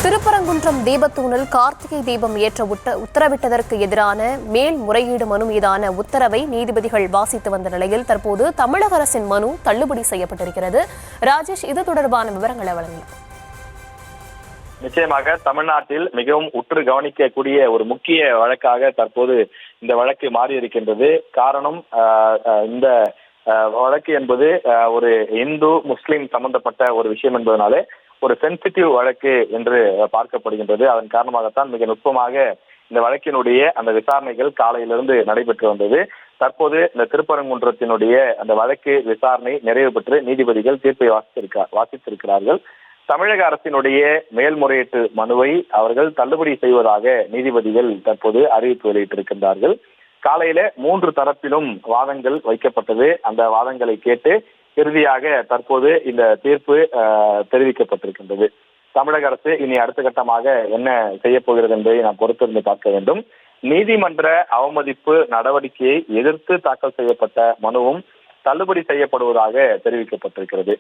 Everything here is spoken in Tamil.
திருப்பரங்குன்றம் தீபத்தூணில் கார்த்திகை தீபம் ஏற்ற உத்தரவிட்டதற்கு எதிரான மேல்முறையீடு மனு மீதான உத்தரவை நீதிபதிகள் வாசித்து வந்த நிலையில் தற்போது தமிழக அரசின் மனு தள்ளுபடி செய்யப்பட்டிருக்கிறது. ராஜேஷ், இது தொடர்பான விவரங்களை வழங்கலாம். நிச்சயமாக தமிழ்நாட்டில் மிகவும் உற்று கவனிக்கக்கூடிய ஒரு முக்கிய வழக்காக தற்போது இந்த வழக்கு மாறி இருக்கின்றது. காரணம், இந்த வழக்கு என்பது ஒரு இந்து முஸ்லிம் சம்பந்தப்பட்ட ஒரு விஷயம் என்பதனாலே ஒரு சென்சிட்டிவ் வழக்கு என்று பார்க்கப்படுகின்றது. அதன் காரணமாகத்தான் மிக நுட்பமாக இந்த வழக்கினுடைய அந்த விசாரணைகள் காலையிலிருந்து நடைபெற்று வந்தது. தற்போது இந்த திருப்பரங்குன்றத்தினுடைய அந்த வழக்கு விசாரணை நிறைவு பெற்று நீதிபதிகள் தீர்ப்பை வாசித்திருக்கிறார்கள். தமிழக அரசினுடைய மேல்முறையீட்டு மனுவை அவர்கள் தள்ளுபடி செய்வதாக நீதிபதிகள் தற்போது அறிவிப்பு வெளியிட்டிருக்கின்றார்கள். காலையில 3 தரப்பிலும் வாதங்கள் வைக்கப்பட்டது. அந்த வாதங்களை கேட்டு இறுதியாக தற்போது இந்த தீர்ப்பு தெரிவிக்கப்பட்டிருக்கின்றது. தமிழக அரசு இனி அடுத்த கட்டமாக என்ன செய்ய போகிறது என்பதை நாம் பொறுத்திருந்து பார்க்க வேண்டும். நீதிமன்ற அவமதிப்பு நடவடிக்கையை எதிர்த்து தாக்கல் செய்யப்பட்ட மனுவும் தள்ளுபடி செய்யப்படுவதாக தெரிவிக்கப்பட்டிருக்கிறது.